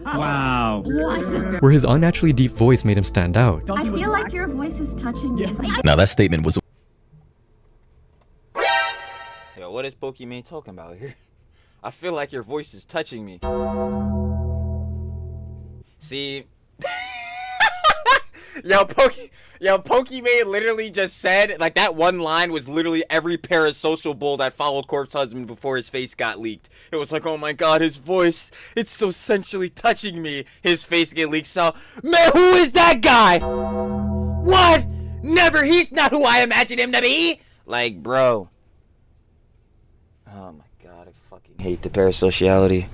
Wow. What? where his unnaturally deep voice made him stand out. I feel like your voice is touching me. Now that statement was... Yo, what is Pokemon talking about here? I feel like your voice is touching me. See? Yo, Pokemon literally just said, like, that one line was literally every parasocial bull that followed Corpse Husband before his face got leaked. It was like, oh my god, his voice, it's so sensually touching me. His face get leaked, so, man, who is that guy? What? Never, he's not who I imagine him to be. Like, bro. Oh my god, I fucking hate the parasociality.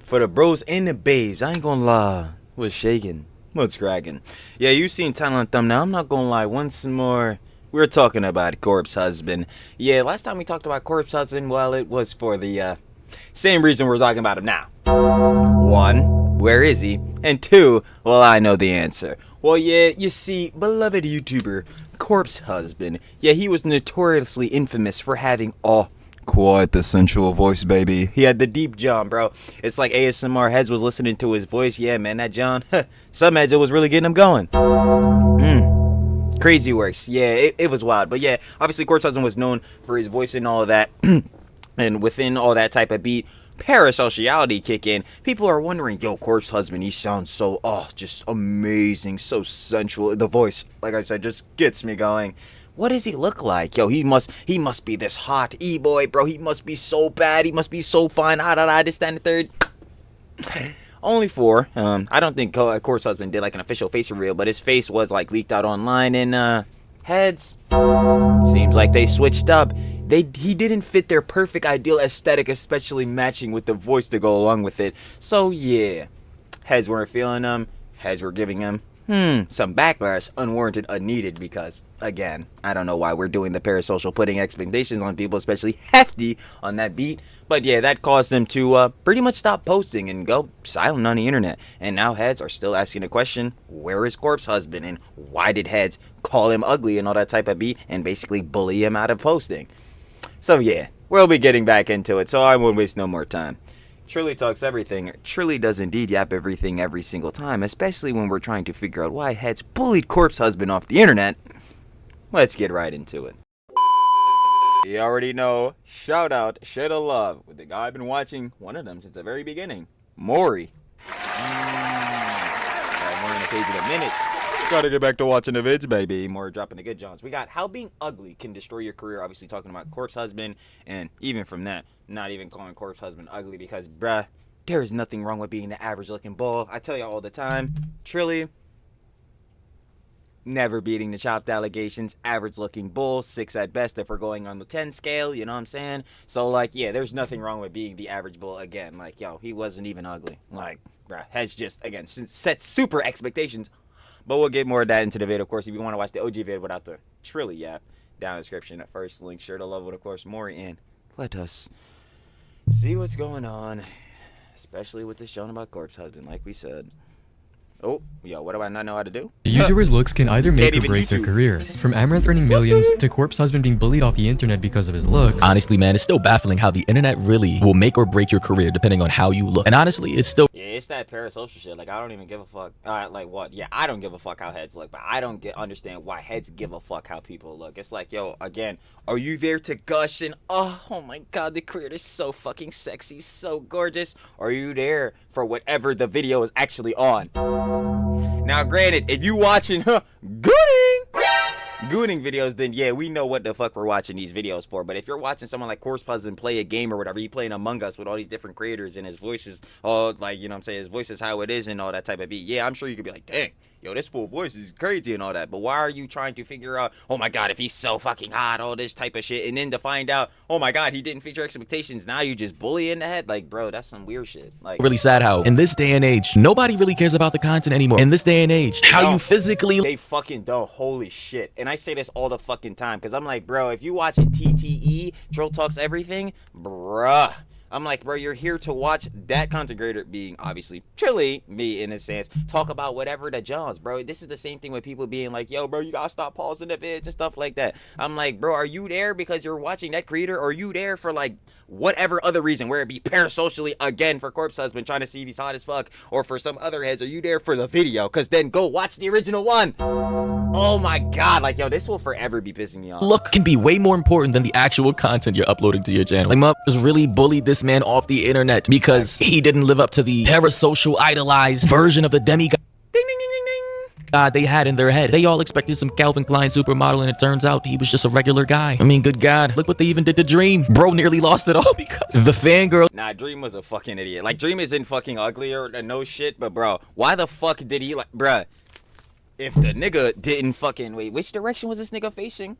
For the bros and the babes, I ain't gonna lie. What's shaking? What's cracking? Yeah, you seen title and thumbnail. I'm not gonna lie. Once more, we're talking about Corpse Husband. Yeah, last time we talked about Corpse Husband, well, it was for the same reason we're talking about him now. 1, where is he? And 2, well, I know the answer. Well, yeah, you see, beloved YouTuber Corpse Husband, yeah, he was notoriously infamous for having quite the sensual voice, baby. He had the deep John, bro. It's like ASMR heads was listening to his voice. Yeah, man, that John. Some heads, it was really getting him going. Crazy works. Yeah, it was wild. But yeah, obviously, Corpse Husband was known for his voice and all of that. And within all that type of beat, parasociality kick in. People are wondering, yo, Corpse Husband, he sounds so, just amazing, so sensual. The voice, like I said, just gets me going. What does he look like? Yo, he must be this hot e-boy, bro. He must be so bad. He must be so fine. This, that, and the third. Only 4. I don't think Corpse Husband did like an official face reveal, but his face was like leaked out online and heads. Seems like they switched up. He didn't fit their perfect ideal aesthetic, especially matching with the voice to go along with it. So yeah, heads weren't feeling him. Heads were giving him some backlash, unwarranted, unneeded, because, again, I don't know why we're doing the parasocial, putting expectations on people, especially hefty on that beat, but yeah, that caused them to pretty much stop posting and go silent on the internet, and now heads are still asking the question, where is Corpse Husband, and why did heads call him ugly and all that type of beat, and basically bully him out of posting? So yeah, we'll be getting back into it, so I won't waste no more time. Truly Talks Everything truly does indeed yap everything every single time, especially when we're trying to figure out why heads bullied Corpse Husband off the internet. Let's get right into it. You already know, shout out, share the love with the guy I've been watching, one of them since the very beginning, Maury. More on the page in a minute. Gotta get back to watching the vids, baby. More dropping the good Johns. We got how being ugly can destroy your career. Obviously talking about Corpse Husband, and even from that, not even calling Corpse Husband ugly because, bruh, there is nothing wrong with being the average looking bull. I tell y'all all the time, Trilly, never beating the chopped allegations. Average looking bull, 6 at best if we're going on the 10 scale, you know what I'm saying? So, like, yeah, there's nothing wrong with being the average bull. Again, like, yo, he wasn't even ugly. Like, bruh, has just, again, set super expectations. But we'll get more of that into the video. Of course, if you want to watch the OG video without the Trilly yap, down in the description at first link. Share the love with, of course, Maury, and let us see what's going on, especially with this show about Corpse Husband, like we said. Oh, yo, what do I not know how to do? YouTubers' looks can either make or break their career. From Amaranth earning millions to Corpse Husband being bullied off the internet because of his looks. Honestly, man, it's still baffling how the internet really will make or break your career depending on how you look. And honestly, it's still... Yeah, it's that parasocial shit. Like, I don't even give a fuck. Like, what? Yeah, I don't give a fuck how heads look, but I don't understand why heads give a fuck how people look. It's like, yo, again, are you there to gush and, oh my god, the creator is so fucking sexy, so gorgeous? Or are you there for whatever the video is actually on? Now, granted, if you watching gooning videos, then yeah, we know what the fuck we're watching these videos for. But if you're watching someone like Corpse Husband play a game or whatever, he playing Among Us with all these different creators and his voice is all like, you know what I'm saying, his voice is how it is and all that type of beat. Yeah, I'm sure you could be like, dang, yo, this full voice is crazy and all that. But why are you trying to figure out, oh my god, if he's so fucking hot, all this type of shit, and then to find out, oh my god, he didn't fit your expectations, now you just bully in the head? Like, bro, that's some weird shit. Like, really sad how in this day and age, nobody really cares about the content anymore. In this day and age, how you physically... They fucking don't. Holy shit. And I say this all the fucking time, because I'm like, bro, if you watching TTE, Trill Talks Everything, bruh, I'm like, bro, you're here to watch that content creator, being obviously Trilly, me in a sense, talk about whatever the Johns, bro. This is the same thing with people being like, yo, bro, you gotta stop pausing the vids and stuff like that. I'm like, bro, are you there because you're watching that creator, or are you there for like whatever other reason, where it be parasocially, again, for Corpse Husband trying to see if he's hot as fuck, or for some other heads? Are you there for the video? Because then go watch the original one. Oh my god, like, yo, this will forever be pissing me off. Look can be way more important than the actual content you're uploading to your channel. Like, motherfuckers really bullied this man off the internet because he didn't live up to the parasocial idolized version of the demigod Ding, ding, ding, ding, ding. God they had in their head. They all expected some Calvin Klein supermodel, and it turns out he was just a regular guy. I mean, good God, look what they even did to Dream. Bro nearly lost it all because the fangirl. Nah, Dream was a fucking idiot. Like, Dream isn't fucking ugly or no shit, but bro, why the fuck did he, like, bruh, if the nigga didn't fucking, wait, which direction was this nigga facing?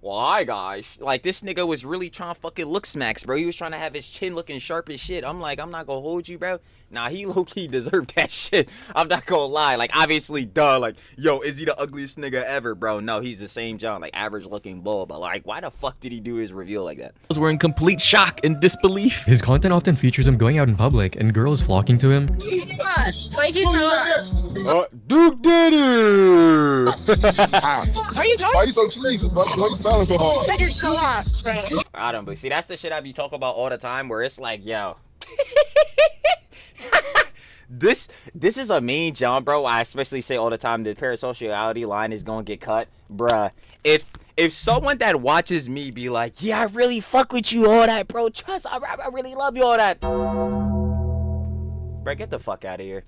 Well, hi guys. Like, this nigga was really trying to fucking look smacks, bro. He was trying to have his chin looking sharp as shit. I'm like, I'm not gonna hold you, bro. Nah, he low-key deserved that shit. I'm not gonna lie. Like, obviously, duh. Like, yo, is he the ugliest nigga ever, bro? No, he's the same John, like, average looking bull. But like, why the fuck did he do his reveal like that? Were in complete shock and disbelief. His content often features him going out in public and girls flocking to him. Like he's so Duke Daddy! Are you going? Why you so cheesy? Why you smiling so hard? You're so hot. I don't believe. See, that's the shit I be talking about all the time, where it's like, yo. This is a main John, bro. I especially say all the time, the parasociality line is gonna get cut, bruh. If someone that watches me be like, yeah, I really fuck with you, all that, bro. Trust, I really love you, all that. Bro, get the fuck out of here.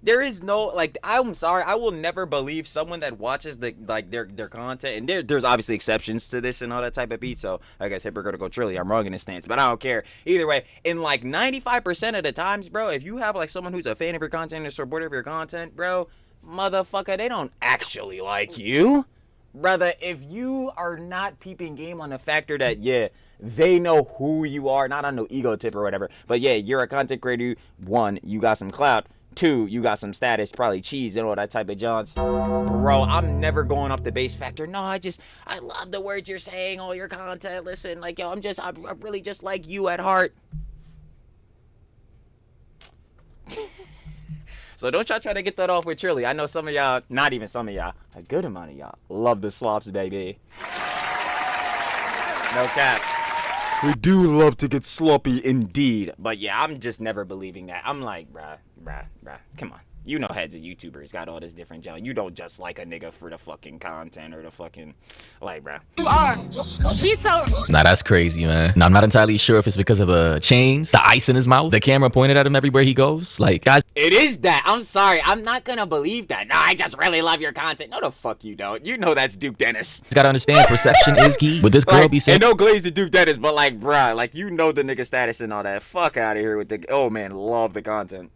There is no, like, I'm sorry, I will never believe someone that watches their content, and there's obviously exceptions to this and all that type of beat, so I guess hypocritical Trilly, I'm wrong in this stance, but I don't care. Either way, in like 95% of the times, bro, if you have like someone who's a fan of your content or supporter of your content, bro, motherfucker, they don't actually like you. Brother, if you are not peeping game on the factor that, yeah, they know who you are, not on no ego tip or whatever, but yeah, you're a content creator, one, you got some clout, two, you got some status, probably cheese and all that type of Johns. Bro, I'm never going off the base factor. No, I love the words you're saying, all your content. Listen, like, yo, I'm really just like you at heart. So don't y'all try to get that off with Trilly. I know some of y'all, not even some of y'all, a good amount of y'all love the slops, baby. No cap. We do love to get sloppy indeed. But yeah, I'm just never believing that. I'm like, bruh, come on. You know heads of YouTubers got all this different junk. You don't just like a nigga for the fucking content or the fucking, like, bruh. You are. He's so. Nah, that's crazy, man. Now, I'm not entirely sure if it's because of the chains, the ice in his mouth, the camera pointed at him everywhere he goes. Like, guys. It is that. I'm sorry. I'm not gonna believe that. No, I just really love your content. No, the fuck you don't. You know that's Duke Dennis. You gotta understand, perception is key. With this girl Like, be saying. and no glaze to Duke Dennis, but like, bruh, like, you know the nigga status and all that. Fuck out of here with the, oh man, love the content.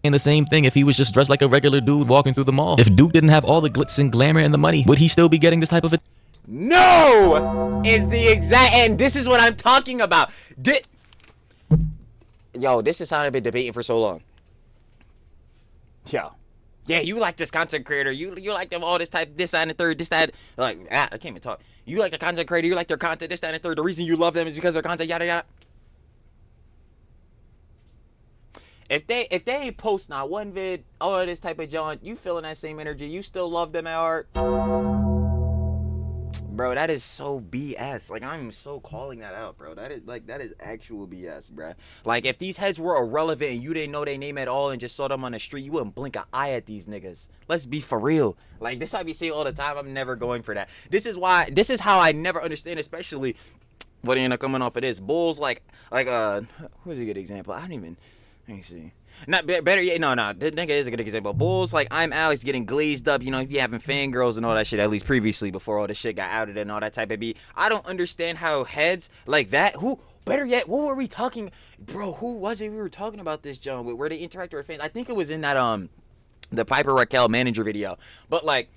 And the same thing if he was just dressed like a regular dude walking through the mall. If Duke didn't have all the glitz and glamour and the money, would he still be getting this type of a... No! Is the exact, and this is what I'm talking about. Yo, this is how I've been debating for so long. Yo. Yeah, you like this content creator. You like them all this type, this, that, and the third, this, that. Like, I can't even talk. You like the content creator. You like their content, this, that, and the third. The reason you love them is because their content, yada, yada. If they ain't post not one vid, all of this type of junk, you feeling that same energy, you still love them at heart. Bro, that is so BS. Like, I'm so calling that out, bro. That is actual BS, bro. Like, if these heads were irrelevant and you didn't know their name at all and just saw them on the street, you wouldn't blink an eye at these niggas. Let's be for real. Like, this I be saying all the time. I'm never going for that. This is how I never understand, especially what ended up coming off of this. Bulls, like, who's a good example? Let me see. Not better yet. No. The nigga is a good example. Bulls, like, I'm Alex getting glazed up. You know, be having fangirls and all that shit, at least previously, before all this shit got outed and all that type of beat. I don't understand how heads like that, better yet, what were we talking? Bro, who was it we were talking about this, John? Where they interact with fans? I think it was in that, the Piper Raquel manager video. But, like,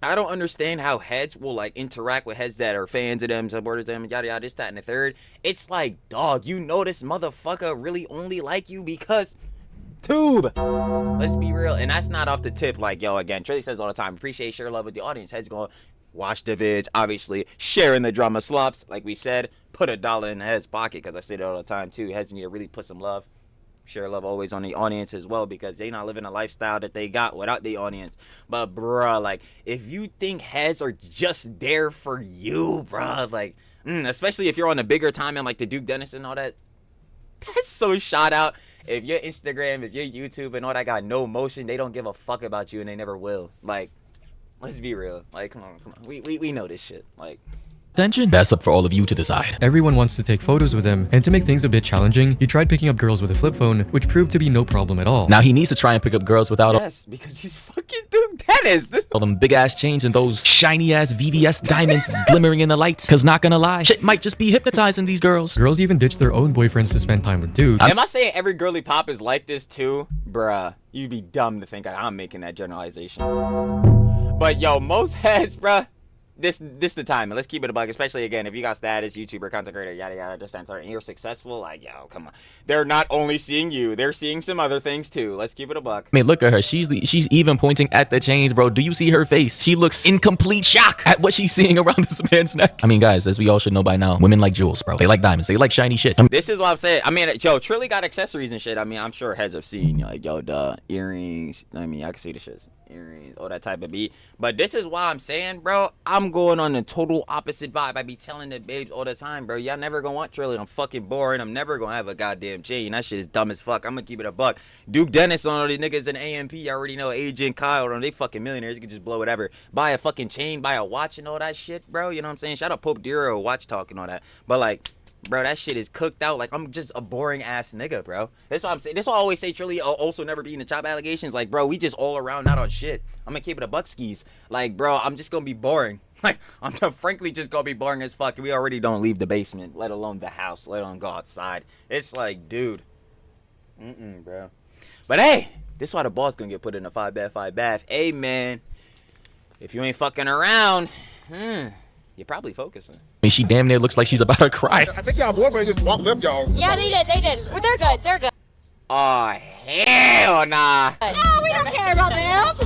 I don't understand how heads will, like, interact with heads that are fans of them, supporters of them, yada yada, this, that, and the third. It's like, dog, you know this motherfucker really only like you because tube. Let's be real. And that's not off the tip, like, yo, again, Trilly says all the time, appreciate, share love with the audience. Heads going, watch the vids, obviously sharing the drama slops. Like we said, put $1 in Head's pocket, because I say that all the time too. Heads need to really put some love. Share love always on the audience as well, because they not living a lifestyle that they got without the audience. But bruh, like, if you think heads are just there for you, bruh, like, especially if you're on a bigger time and like the Duke Dennis and all that, that's so shot out. If your Instagram, if your YouTube and all that got no motion, they don't give a fuck about you, and they never will. Like, let's be real. Like, come on. We know this shit. Like, attention? That's up for all of you to decide. Everyone wants to take photos with him, and to make things a bit challenging, he tried picking up girls with a flip phone, which proved to be no problem at all. Now he needs to try and pick up girls without yes, because he's fucking Duke Dennis. all them big ass chains and those shiny ass VVS diamonds glimmering in the light. Cause not gonna lie, shit might just be hypnotizing these girls. Girls even ditched their own boyfriends to spend time with Duke. Am I saying every girly pop is like this too? Bruh, you'd be dumb to think I'm making that generalization. But yo, most heads, bruh, this the time. Let's keep it a buck, especially again if you got status, YouTuber, content creator, yada yada, just and you're successful. Like, yo, come on, they're not only seeing you, they're seeing some other things too. Let's keep it a buck. I mean, look at her. She's even pointing at the chains, bro. Do you see her face? She looks in complete shock at what she's seeing around this man's neck. I mean, guys, as we all should know by now, women like jewels, bro. They like diamonds. They like shiny shit. This is what I'm saying. I mean, yo, Trilly got accessories and shit. I mean, I'm sure heads have seen, like, yo, the earrings. I mean, I can see the shits. Earrings, all that type of beat. But this is why I'm saying, bro, I'm going on the total opposite vibe. I be telling the babes all the time, bro, y'all never gonna want Trilly. I'm fucking boring. I'm never gonna have a goddamn chain. That shit is dumb as fuck. I'm gonna keep it a buck. Duke Dennis on all these niggas in AMP. You already know Agent Kyle. They fucking millionaires. You can just blow whatever. Buy a fucking chain, buy a watch and all that shit, bro. You know what I'm saying? Shout out Pope Duro, watch talk and all that. But like, bro, that shit is cooked out. Like, I'm just a boring ass nigga, bro. That's what I'm saying. That's why I always say Trilly also never be in the chop allegations. Like, bro, we just all around not on shit. I'm gonna keep it a buck skis. Like, bro, I'm just gonna be boring. Like, I'm frankly just gonna be boring as fuck. We already don't leave the basement, let alone the house, let alone go outside. It's like, dude. Bro. But hey, this is why the boss gonna get put in a 5 bath. Hey, man. If you ain't fucking around, you're probably focusing. I mean, she damn near looks like she's about to cry. I think y'all boyfriend just walked left y'all. Yeah, they did. Well, they're good. Oh, hell nah. No, we don't care about them.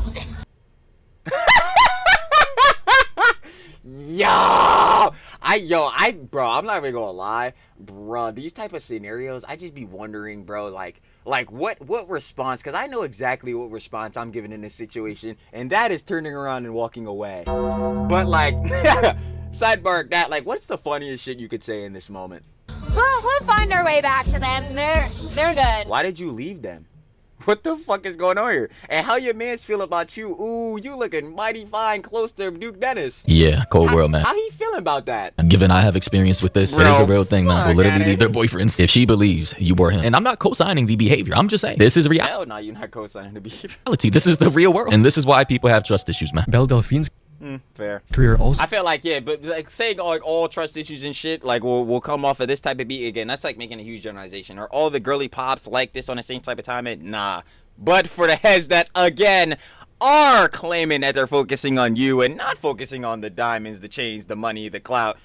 Bro, I'm not even gonna lie, bro. These type of scenarios, I just be wondering, bro, like what response? Because I know exactly what response I'm giving in this situation, and that is turning around and walking away. But like, sidebar that, like, what's the funniest shit you could say in this moment? We'll find our way back to them. They're good. Why did you leave them? What the fuck is going on here? And how your mans feel about you? Ooh, you looking mighty fine close to Duke Dennis. Yeah, cold world, man. How he feeling about that? Given I have experience with this, Bro, it is a real thing, man. Will literally fuck leave their boyfriends if she believes you were him. And I'm not co-signing the behavior. I'm just saying this is reality. Hell no, you're not co-signing the beef. This is the real world, and this is why people have trust issues, man. Belle Delphine's Fair. career also I feel like, yeah, but like saying like all trust issues and shit, like will come off of this type of beat again. That's like making a huge generalization. Or all the girly pops like this on the same type of time? Nah. But for the heads that again are claiming that they're focusing on you and not focusing on the diamonds, the chains, the money, the clout,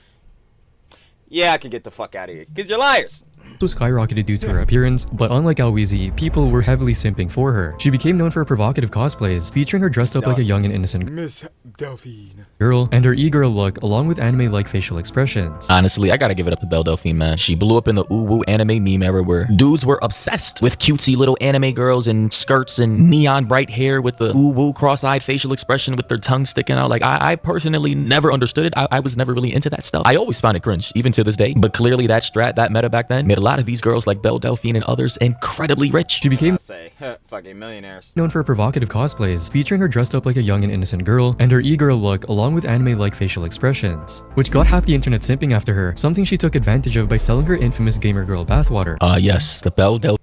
yeah, I can get the fuck out of here because you're liars. skyrocketed due to her appearance, but unlike Alweezy, people were heavily simping for her. She became known for provocative cosplays, featuring her dressed up like a young and innocent Miss Delphine. girl, and her e-girl look, along with anime-like facial expressions. Honestly, I gotta give it up to Belle Delphine, man. She blew up in the ooh-woo anime meme era where dudes were obsessed with cutesy little anime girls and skirts and neon bright hair with the ooh-woo cross-eyed facial expression with their tongue sticking out. Like, I personally never understood it. I was never really into that stuff. I always found it cringe, even to this day. But clearly that strat, that meta back then, made a lot of these girls like Belle Delphine and others incredibly rich. She became Fucking millionaires. known for provocative cosplays, featuring her dressed up like a young and innocent girl, and her e-girl look, along with anime-like facial expressions, which got half the internet simping after her, something she took advantage of by selling her infamous gamer girl bathwater. Yes, the Belle Delphine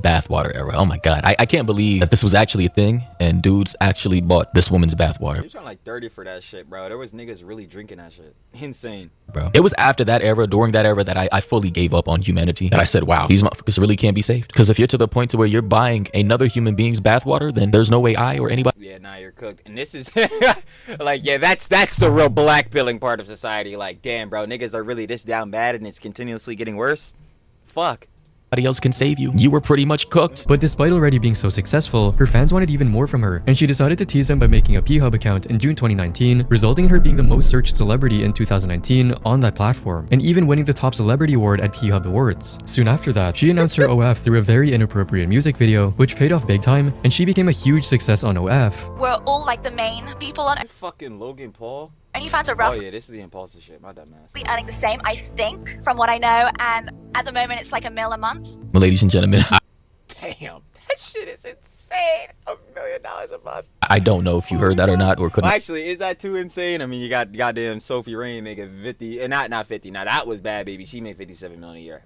bathwater era. Oh my god, I can't believe that this was actually a thing and dudes actually bought this woman's bathwater. You're trying like 30 for that shit, bro. There was niggas really drinking that shit. Insane. Bro, it was after that era, during that era, that I fully gave up on humanity. That I said, wow, these motherfuckers really can't be saved. Because if you're to the point to where you're buying another human being's bathwater, then there's no way I or anybody. Yeah, nah, you're cooked. And this is like, yeah, that's the real black pilling part of society. Like, damn, bro, niggas are really this down bad and it's continuously getting worse. Fuck. nobody else can save you. You were pretty much cooked. But despite already being so successful, her fans wanted even more from her, and she decided to tease them by making a P-Hub account in June 2019, resulting in her being the most searched celebrity in 2019 on that platform, and even winning the Top Celebrity Award at P-Hub Awards. Soon after that, she announced her OF through a very inappropriate music video, which paid off big time, and she became a huge success on OF. We're all like the main people on Fucking Logan Paul. OnlyFans are Oh roughly yeah, this is the impulsive shit. My dumb ass. earning the same, I think, from what I know, and at the moment it's like $1 million a month. Well, ladies and gentlemen, Damn, that shit is insane. $1 million a month. I don't know if you heard that or not, or couldn't. Well, actually, is that too insane? I mean, you got goddamn Sophie Rain making 50, and not 50. Now that was bad, baby. She made 57 million a year.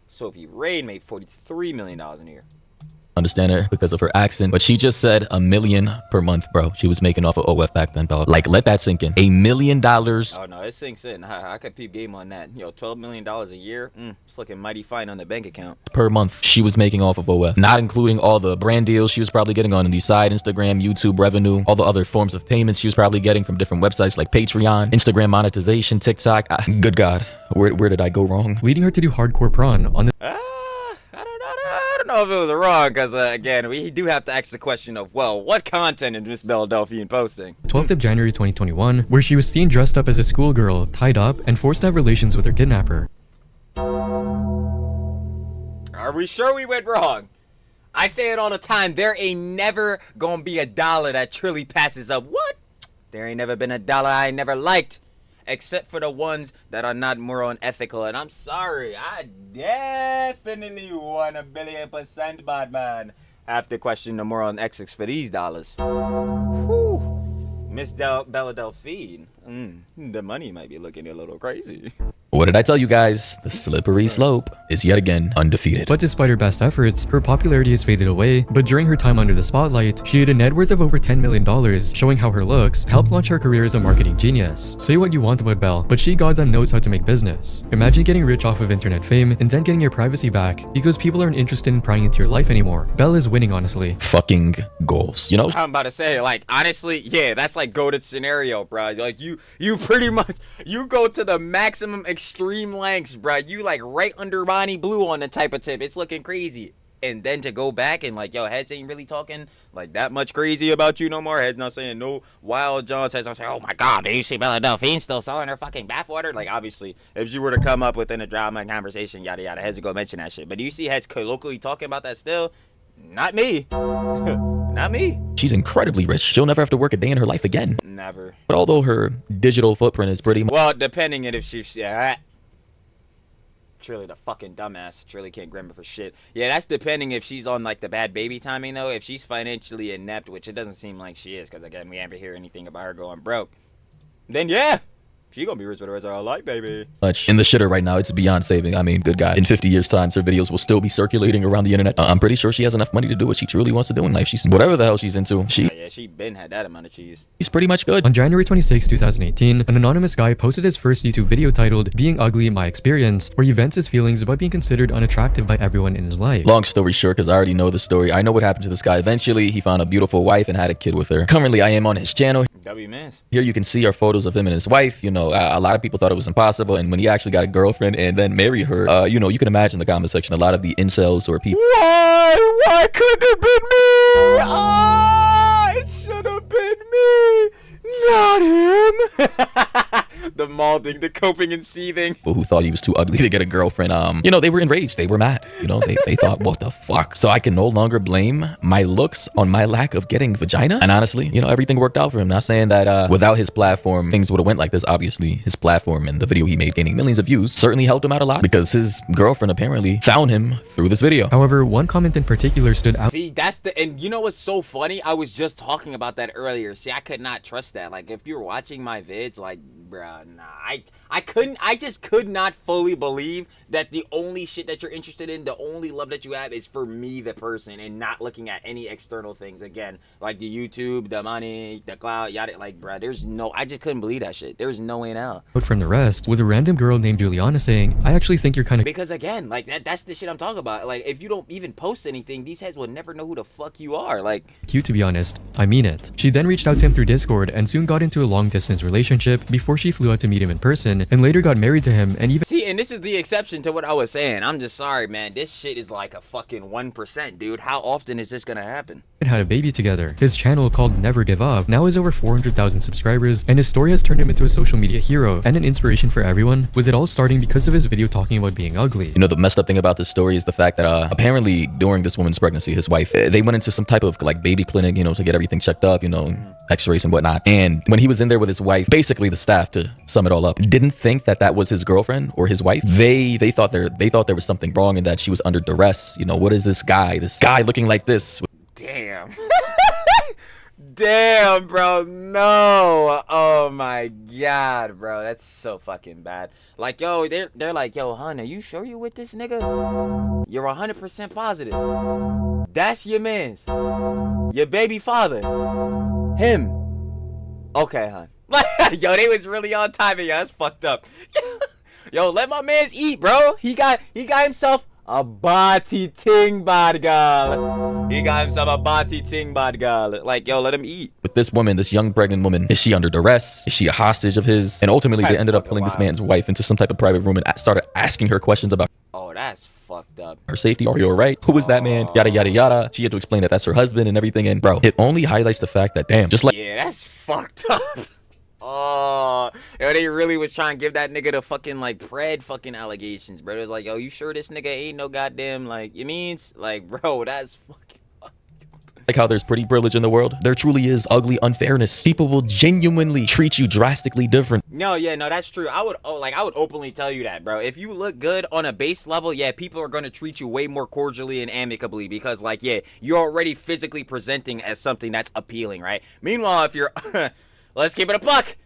Sophie Rain made $43 million a year. Understand her because of her accent, but she just said $1 million per month, bro. She was making off of OF back then, Bella. Like, let that sink in. $1 million Oh no, it sinks in. I could peep game on that. Yo, $12 million a year. It's looking mighty fine on the bank account. per month she was making off of OF, not including all the brand deals she was probably getting on the side, Instagram, YouTube revenue, all the other forms of payments she was probably getting from different websites like Patreon, Instagram monetization, TikTok. Good God, where did I go wrong? Leading her to do hardcore prawn on the I don't know if it was wrong, because again, we do have to ask the question of, well, what content is Miss Belle Delphine posting? 12th of January 2021, where she was seen dressed up as a schoolgirl, tied up, and forced to have relations with her kidnapper. Are we sure we went wrong? I say it all the time, there ain't never gonna be a dollar that truly passes up. What? There ain't never been a dollar I never liked, except for the ones that are not moral and ethical. And I'm sorry, I definitely 1,000,000,000% bad man have to question the moral and ethics for these dollars. Whew. Miss Belle Delphine, the money might be looking a little crazy. What did I tell you guys? The slippery slope is yet again undefeated. But despite her best efforts, her popularity has faded away. But during her time under the spotlight, she had a net worth of over $10 million, showing how her looks helped launch her career as a marketing genius. Say what you want about Belle, but she goddamn knows how to make business. Imagine getting rich off of internet fame and then getting your privacy back because people aren't interested in prying into your life anymore. Belle is winning, honestly. Fucking goals. You know? I'm about to say, like, honestly, yeah, that's like goated scenario, bro. Like, you pretty much, you go to the maximum extreme lengths, bro. You like right under Bonnie Blue on the type of tip. It's looking crazy. And then to go back and like, yo, Heads ain't really talking like that much crazy about you no more. Heads not saying no wild John. Heads not saying, oh my God, do you see Belle Delphine still selling her fucking bathwater? Like, obviously, if you were to come up within a drama and conversation, yada yada, Heads would go mention that shit. But do you see Heads colloquially talking about that still? Not me. Not me. She's incredibly rich. She'll never have to work a day in her life again. Never. But although her digital footprint is pretty much... Well, depending on if she's... Yeah, Trilly the fucking dumbass. Trilly can't grammar for shit. Yeah, that's depending if she's on like the bad baby timing though. If she's financially inept, which it doesn't seem like she is, because again, we never hear anything about her going broke. Then yeah, she gonna be rich for the rest of her life, baby. much in the shitter right now. It's beyond saving. I mean, good God. In 50 years' time, her videos will still be circulating around the internet. I'm pretty sure she has enough money to do what she truly wants to do in life. She's whatever the hell she's into. Yeah, she been had that amount of cheese. She's pretty much good. On January 26, 2018, an anonymous guy posted his first YouTube video titled Being Ugly, My Experience, where he vents his feelings about being considered unattractive by everyone in his life. Long story short, because I already know the story. I know what happened to this guy. Eventually, he found a beautiful wife and had a kid with her. Currently, I am on his channel. W-Miss. Here you can see our photos of him and his wife. You know, a lot of people thought it was impossible. And when he actually got a girlfriend and then married her, you know, you can imagine the comment section. A lot of the incels or people. Why couldn't it have been me? Ah, it should have been me, not him. The malding, the coping and seething. People who thought he was too ugly to get a girlfriend, you know, they were enraged. They were mad. You know, they thought, what the fuck? So I can no longer blame my looks on my lack of getting vagina. And honestly, you know, everything worked out for him. Not saying that without his platform, things would have went like this. Obviously, his platform and the video he made gaining millions of views certainly helped him out a lot because his girlfriend apparently found him through this video. However, one comment in particular stood out. See, that's the, and you know what's so funny? I was just talking about that earlier. See, I could not trust that. Like, if you're watching my vids, like, bruh, nah, I just could not fully believe that the only shit that you're interested in, the only love that you have is for me, the person, and not looking at any external things. Again, like the YouTube, the money, the clout, yada, like, bruh, there's no, I just couldn't believe that shit. There's no way in hell. From the rest, with a random girl named Juliana saying, I actually think you're kind of because again, like that's the shit I'm talking about. Like, if you don't even post anything, these heads will never know who the fuck you are. Like, cute, to be honest. I mean it. She then reached out to him through Discord and soon got into a long distance relationship before she flew out to meet him in person and later got married to him and even See, and this is the exception to what I was saying. I'm just sorry, man. This shit is like a fucking 1%, dude. How often is this gonna happen? had a baby together. His channel, called Never Give Up, now has over 400,000 subscribers, and his story has turned him into a social media hero and an inspiration for everyone, with it all starting because of his video talking about being ugly. You know, the messed up thing about this story is the fact that apparently during this woman's pregnancy, his wife, they went into some type of like baby clinic, you know, to get everything checked up, you know, x-rays and whatnot. And when he was in there with his wife, basically the staff, to sum it all up, didn't think that that was his girlfriend or his wife. They thought there was something wrong and that she was under duress. You know, what is this guy looking like this? Damn. Damn, bro. No. Oh my god, bro. That's so fucking bad. Like, yo, they're like, yo, hon, are you sure you with this nigga? You're 100% positive. That's your man's. Your baby father. Him. Okay, hon. Yo, they was really on timing, yo. That's fucked up. Yo, let my man's eat, bro. He got himself a bati ting badgal. He got himself a bati ting badgal. Like, yo, let him eat. With this woman, this young pregnant woman, is she under duress? Is she a hostage of his? And ultimately, they ended up pulling this man's wife into some type of private room and started asking her questions about Oh, that's fucked up. her safety. Are you alright? Who is that man? Yada yada yada. She had to explain that that's her husband and everything. And bro, it only highlights the fact that damn, just like Yeah, that's fucked up. Oh, yo, they really was trying to give that nigga the fucking like pred fucking allegations, bro. It was like, yo, you sure this nigga ain't no goddamn like you means like, bro, that's fucking. Like how there's pretty privilege in the world, there truly is ugly unfairness. People will genuinely treat you drastically different. No, yeah, no, that's true. I would openly tell you that, bro. If you look good on a base level, yeah, people are gonna treat you way more cordially and amicably because, like, yeah, you're already physically presenting as something that's appealing, right? Meanwhile, if you're, let's keep it a buck,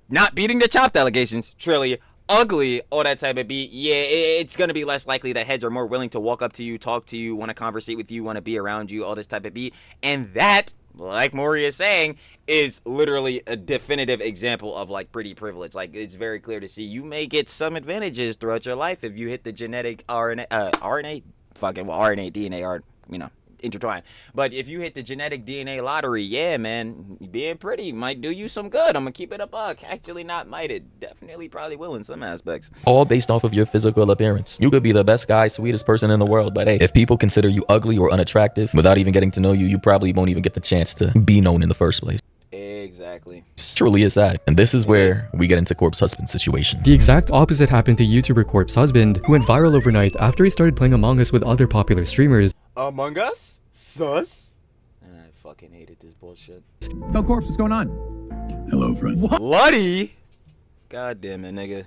not beating the chopped allegations, Trilly, ugly, all that type of beat, yeah, it's gonna be less likely that heads are more willing to walk up to you, talk to you, want to conversate with you, want to be around you, all this type of beat. And that, like Maury is saying, is literally a definitive example of like pretty privilege. Like, it's very clear to see you may get some advantages throughout your life if you hit the genetic RNA, DNA are, you know, intertwined. But if you hit the genetic DNA lottery, yeah, man, being pretty might do you some good. I'm gonna keep it a buck. Actually, not might. It definitely probably will in some aspects. All based off of your physical appearance. You could be the best guy, sweetest person in the world, but hey, if people consider you ugly or unattractive without even getting to know you, you probably won't even get the chance to be known in the first place. Exactly. This truly is sad. And this is where we get into Corpse Husband's situation. The exact opposite happened to YouTuber Corpse Husband, who went viral overnight after he started playing Among Us with other popular streamers. Among Us? Sus? I fucking hated this bullshit. Yo, Corpse, what's going on? Hello, friend. Bloody? God damn it, nigga.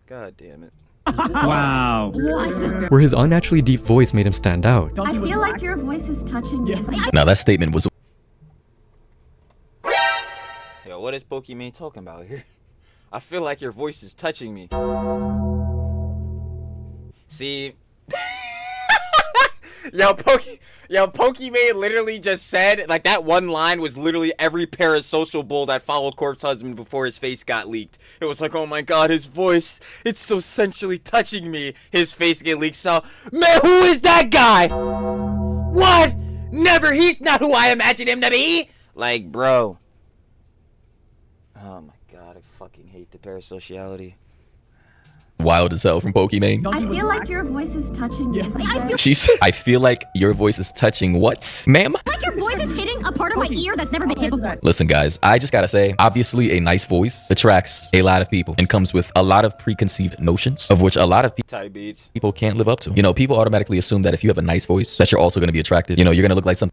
God damn it. Wow. What? Where his unnaturally deep voice made him stand out. I feel like your voice is touching me. Now that statement was Yo, what is Pokemon talking about here? I feel like your voice is touching me. See? Yo, Pokemon literally just said, like, that one line was literally every parasocial bull that followed Corpse Husband before his face got leaked. It was like, oh my god, his voice, it's so sensually touching me. His face get leaked, so, man, who is that guy? What? Never, he's not who I imagine him to be. Like, bro. Oh my god, I fucking hate the parasociality. wild as hell from Pokemon. I feel like your voice is touching me. She said, I feel like your voice is touching what, ma'am? Like your voice is hitting a part of my ear that's never been hit before. Listen, guys, I just gotta say, obviously a nice voice attracts a lot of people and comes with a lot of preconceived notions of which a lot of Type beats. people can't live up to. You know, people automatically assume that if you have a nice voice, that you're also gonna be attractive. You know, you're gonna look like some.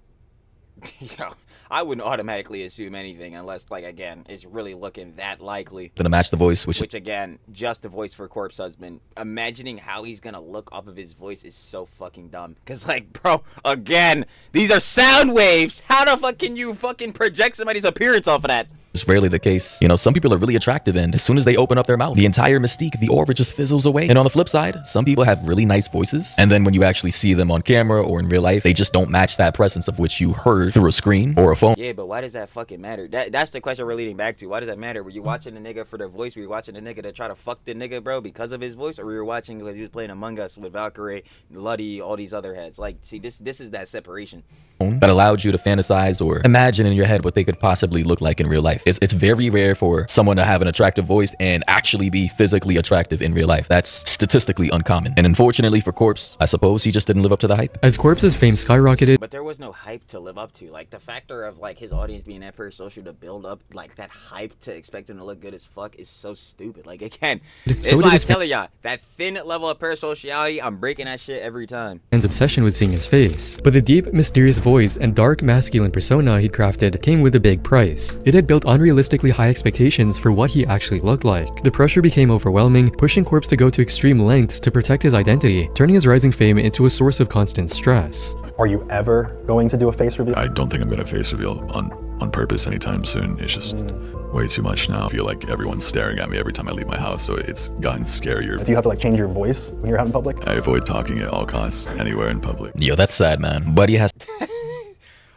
Yo, I wouldn't automatically assume anything unless, like, again, it's really looking that likely. Gonna match the voice, which again, just the voice for Corpse Husband. Imagining how he's gonna look off of his voice is so fucking dumb. Cause, like, bro, again, these are sound waves. How the fuck can you fucking project somebody's appearance off of that? is rarely the case. You know, some people are really attractive, and as soon as they open up their mouth, the entire mystique, the aura just fizzles away. And on the flip side, some people have really nice voices, and then when you actually see them on camera or in real life, they just don't match that presence of which you heard through a screen or a phone. Yeah, but why does that fucking matter? That's the question we're leading back to. Why does that matter? Were you watching the nigga for the voice? Were you watching the nigga to try to fuck the nigga, bro, because of his voice? Or were you watching because he was playing Among Us with Valkyrie, Luddy, all these other heads? Like, see, this is that separation. That allowed you to fantasize or imagine in your head what they could possibly look like in real life. It's very rare for someone to have an attractive voice and actually be physically attractive in real life. That's statistically uncommon. And unfortunately for Corpse, I suppose he just didn't live up to the hype. As Corpse's fame skyrocketed, But there was no hype to live up to. Like, the factor of, like, his audience being that parasocial to build up, like, that hype to expect him to look good as fuck is so stupid. Like, again, it's So did why I'm his telling y'all, that thin level of parasociality, I'm breaking that shit every time. fans' obsession with seeing his face. But the deep, mysterious voice and dark, masculine persona he'd crafted came with a big price. It had built unrealistically high expectations for what he actually looked like. The pressure became overwhelming, pushing Corpse to go to extreme lengths to protect his identity, turning his rising fame into a source of constant stress. Are you ever going to do a face reveal? I don't think I'm gonna face reveal on purpose anytime soon. It's just way too much now. I feel like everyone's staring at me every time I leave my house, so it's gotten scarier. Do you have to like change your voice when you're out in public? I avoid talking at all costs anywhere in public. Yo, that's sad, man. Buddy has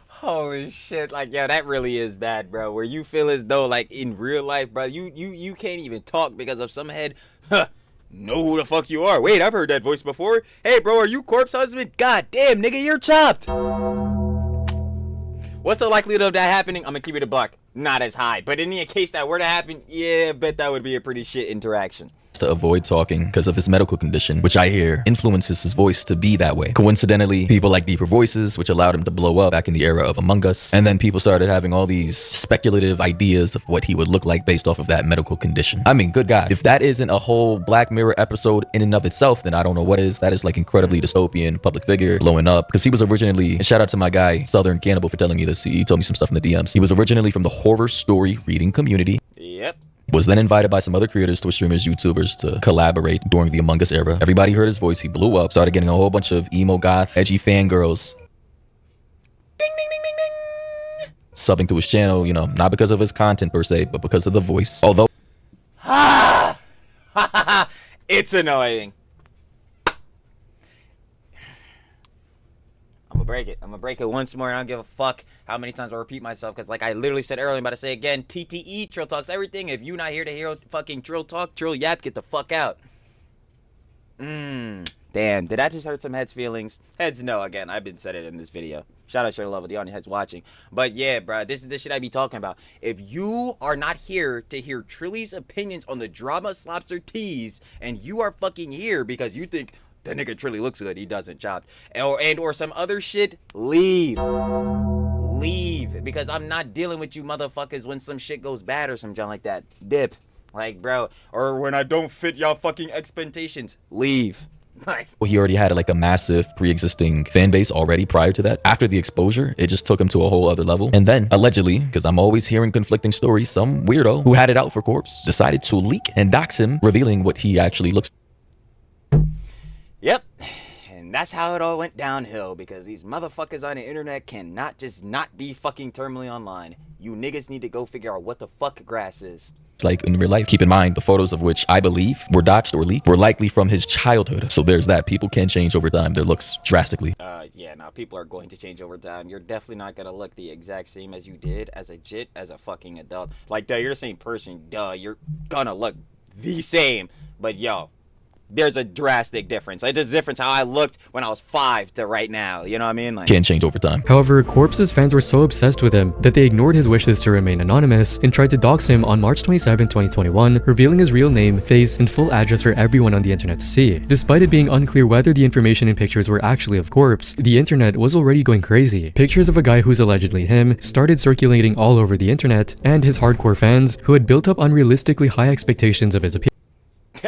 Holy shit, like, yo, that really is bad, bro. Where you feel as though, like, in real life, bro, you can't even talk because of some head, know who the fuck you are. Wait, I've heard that voice before. Hey, bro, are you Corpse husband? God damn, nigga, you're chopped. What's the likelihood of that happening? I'm gonna keep it a buck. Not as high. But in the case that were to happen, yeah, I bet that would be a pretty shit interaction. to avoid talking because of his medical condition, which I hear influences his voice to be that way. Coincidentally, people like deeper voices, which allowed him to blow up back in the era of Among Us. And then people started having all these speculative ideas of what he would look like based off of that medical condition. I mean, good God, if that isn't a whole Black Mirror episode in and of itself, then I don't know what is. That is like incredibly dystopian public figure blowing up, because he was originally, and shout out to my guy Southern Cannibal for telling me this, he told me some stuff in the DMs. He was originally from the horror story reading community. Yep. Was then invited by some other creators, Twitch streamers, YouTubers to collaborate during the Among Us era. Everybody heard his voice, he blew up, started getting a whole bunch of emo goth, edgy fangirls Ding, ding, ding, ding, ding. subbing to his channel, you know, not because of his content per se, but because of the voice. Although It's annoying. I'm gonna break it once more, and I don't give a fuck how many times I repeat myself, because like I literally said earlier, I'm about to say again, TTE, Trill Talks Everything. If you're not here to hear fucking Trill Talk, Trill Yap, get the fuck out. Damn, did I just hurt some heads' feelings? Heads, no, again, I've been said it in this video. Shout out, share love with the audience heads watching. But yeah, bro, this is the shit I be talking about. If you are not here to hear Trilly's opinions on the drama Slopster tease, and you are fucking here because you think that nigga Trilly looks good, he doesn't, chopped, or some other shit, leave, because I'm not dealing with you motherfuckers when some shit goes bad or some junk like that. Dip, like, bro, or when I don't fit y'all fucking expectations, leave. Like, he already had like a massive pre-existing fan base already prior to that. After the exposure, it just took him to a whole other level. And then allegedly, because I'm always hearing conflicting stories, some weirdo who had it out for Corpse decided to leak and dox him, revealing what he actually looks. yep. And that's how it all went downhill, because these motherfuckers on the internet cannot just not be fucking terminally online. You niggas need to go figure out what the fuck grass is. Like in real life. Keep in mind, the photos of which I believe were doxed or leaked were likely from his childhood. So there's that. People can change over time. Their looks drastically. Yeah, now people are going to change over time. You're definitely not gonna look the exact same as you did as a fucking adult. Like, duh, you're the same person. Duh, you're gonna look the same. But yo, there's a drastic difference. Like, there's a difference how I looked when I was 5 to right now. You know what I mean? Like, Can change over time. However, Corpse's fans were so obsessed with him that they ignored his wishes to remain anonymous and tried to dox him on March 27, 2021, revealing his real name, face, and full address for everyone on the internet to see. Despite it being unclear whether the information and pictures were actually of Corpse, the internet was already going crazy. Pictures of a guy who's allegedly him started circulating all over the internet, and his hardcore fans, who had built up unrealistically high expectations of his appearance,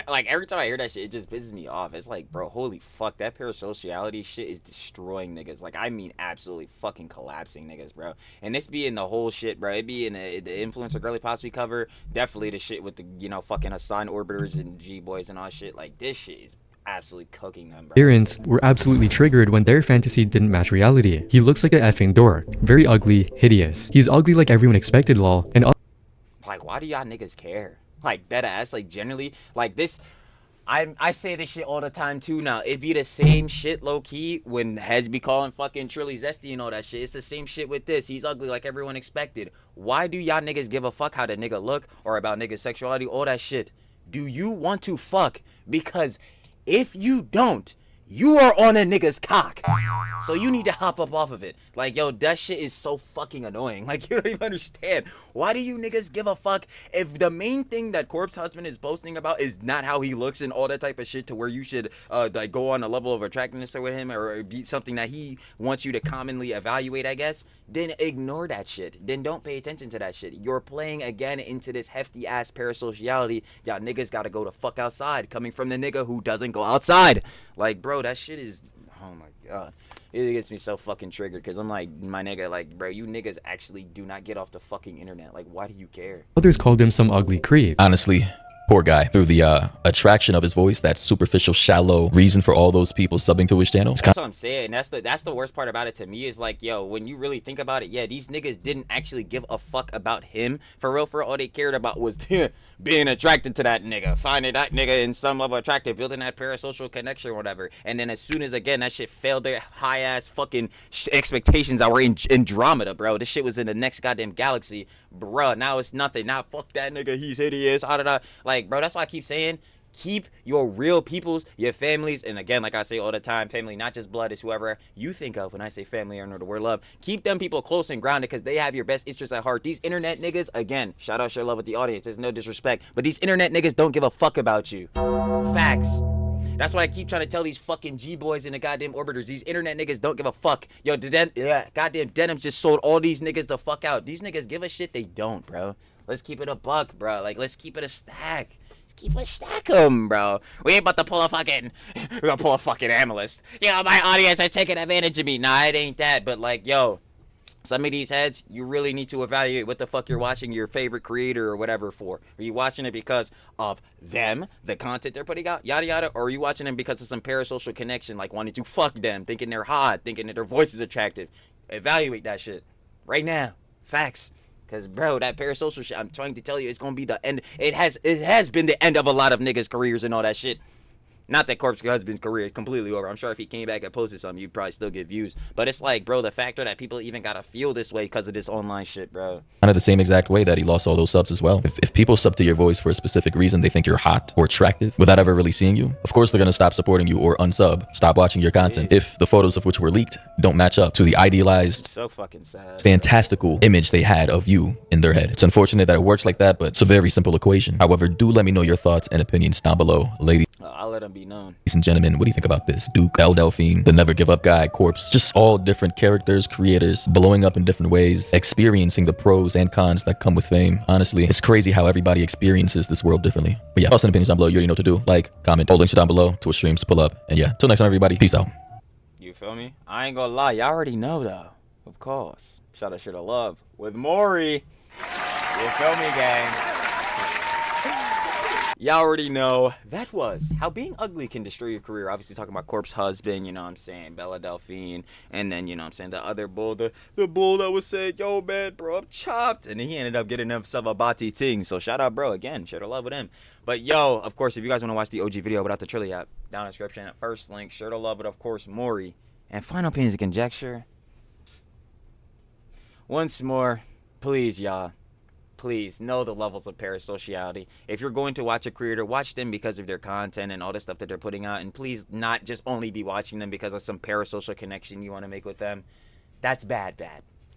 like, every time I hear that shit, it just pisses me off. It's like, bro, holy fuck, that parasociality shit is destroying niggas. Like, I mean, absolutely fucking collapsing niggas, bro. And this be in the whole shit, bro. It be in the influencer girly pops we cover. Definitely the shit with the, you know, fucking Hassan orbiters and G-boys and all shit. Like, this shit is absolutely cooking them, bro. were absolutely triggered when their fantasy didn't match reality. He looks like a effing dork. Very ugly, hideous. He's ugly like everyone expected, lol. And Like, why do y'all niggas care? Like, dead ass, like, generally, like, this, I say this shit all the time, too, now. It be the same shit, low-key, when heads be calling fucking Trilly Zesty and all that shit. It's the same shit with this. He's ugly like everyone expected. Why do y'all niggas give a fuck how the nigga look, or about niggas' sexuality, all that shit? Do you want to fuck? Because if you don't, you are on a nigga's cock. So you need to hop up off of it. Like, yo, that shit is so fucking annoying. Like, you don't even understand. Why do you niggas give a fuck if the main thing that Corpse Husband is posting about is not how he looks and all that type of shit, to where you should like go on a level of attractiveness with him, or be something that he wants you to commonly evaluate, I guess? Then ignore that shit. Then don't pay attention to that shit. You're playing again into this hefty ass parasociality. Y'all niggas gotta go the fuck outside, coming from the nigga who doesn't go outside. Like, bro, that shit is, oh my god, it gets me so fucking triggered, because I'm like, my nigga, like, bro, you niggas actually do not get off the fucking internet. Like, why do you care? Others called him some ugly creep. Honestly, poor guy. Through the attraction of his voice, that superficial, shallow reason for all those people subbing to his channel. That's what I'm saying. That's the worst part about it to me, is like, yo, when you really think about it, yeah, these niggas didn't actually give a fuck about him. For real, all they cared about was being attracted to that nigga, finding that nigga in some level attractive, building that parasocial connection or whatever. And then as soon as, again, that shit failed their high ass fucking expectations that were in Andromeda, bro. This shit was in the next goddamn galaxy, bro. Now it's nothing. Now fuck that nigga, he's hideous. Like, bro, that's why I keep saying, keep your real peoples, your families, and again, like I say all the time, family, not just blood, is whoever you think of when I say family or the word love. Keep them people close and grounded, because they have your best interests at heart. These internet niggas, again, shout out, share love with the audience, there's no disrespect, but these internet niggas don't give a fuck about you. Facts. That's why I keep trying to tell these fucking G-boys and the goddamn orbiters, these internet niggas don't give a fuck. Yo, goddamn Denims just sold all these niggas the fuck out. These niggas give a shit? They don't, bro. Let's keep it a buck, bro. Like, let's keep it a stack. Keep a stack 'em, bro. We ain't about to pull a fucking, we're gonna pull a fucking analyst. Yo, my audience is taking advantage of me. Nah, it ain't that. But like, yo, some of these heads, you really need to evaluate what the fuck you're watching your favorite creator or whatever for. Are you watching it because of them, the content they're putting out, yada yada, or are you watching them because of some parasocial connection, like wanting to fuck them, thinking they're hot, thinking that their voice is attractive? Evaluate that shit right now. Facts. Because, bro, that parasocial shit, I'm trying to tell you, it's going to be the end. It has been the end of a lot of niggas' careers and all that shit. Not that Corpse Husband's career is completely over. I'm sure if he came back and posted something, you'd probably still get views. But it's like, bro, the factor that people even gotta feel this way because of this online shit, bro. Kind of the same exact way that he lost all those subs as well. If people sub to your voice for a specific reason, they think you're hot or attractive without ever really seeing you, of course they're gonna stop supporting you or unsub, stop watching your content. If the photos of which were leaked don't match up to the idealized, So fucking sad, fantastical image they had of you in their head. It's unfortunate that it works like that, but it's a very simple equation. However, do let me know your thoughts and opinions down below, ladies. I'll let them be known. Ladies and gentlemen, what do you think about this? Duke, Belle Delphine, the Never Give Up guy, Corpse, just all different characters, creators, blowing up in different ways, experiencing the pros and cons that come with fame. Honestly, it's crazy how everybody experiences this world differently. But yeah, thoughts and opinions down below. You already know what to do. Like, comment, all links are down below. Twitch streams, pull up. And yeah, till next time, everybody. Peace out. You feel me? I ain't gonna lie. Y'all already know, though. Of course. Shout out, shit of love with Maury. You feel me, gang? Y'all already know that was how being ugly can destroy your career. Obviously talking about Corpse Husband, you know what I'm saying, Belle Delphine, and then, you know what I'm saying, the other bull, the bull that was saying, yo, man, bro, I'm chopped. And then he ended up getting himself a Bati ting. So shout out, bro, again, share the love with him. But yo, of course, if you guys want to watch the OG video without the Trilly app, down in the description, first link, share the love with, of course, Maury. And final opinions and conjecture. Once more, please, y'all. Please know the levels of parasociality. If you're going to watch a creator, watch them because of their content and all the stuff that they're putting out. And please not just only be watching them because of some parasocial connection you want to make with them. That's bad.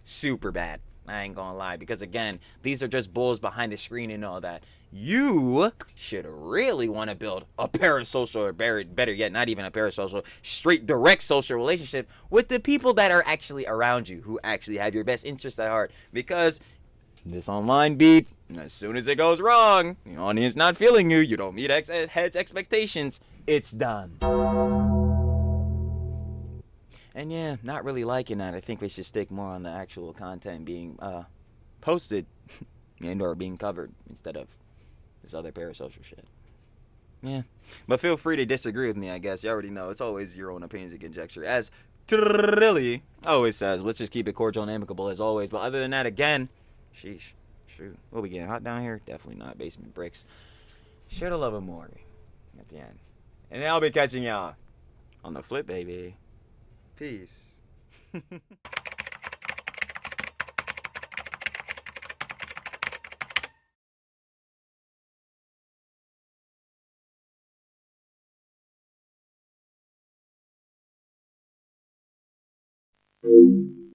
Super bad. I ain't gonna lie. Because again, these are just bulls behind the screen and all that. You should really want to build a parasocial, or better yet, not even a parasocial, straight direct social relationship with the people that are actually around you, who actually have your best interests at heart. Because this online beat, as soon as it goes wrong, the audience not feeling you, you don't meet heads expectations, it's done. And yeah, not really liking that. I think we should stick more on the actual content being posted and or being covered instead of this other parasocial shit. Yeah, but feel free to disagree with me, I guess. You already know, it's always your own opinions and conjecture. As Trilly always says, let's just keep it cordial and amicable as always. But other than that, again, sheesh. Shoot. What we getting hot down here? Definitely not. Basement bricks. Share the love of Maury at the end. And I'll be catching y'all on the flip, baby. Peace. you.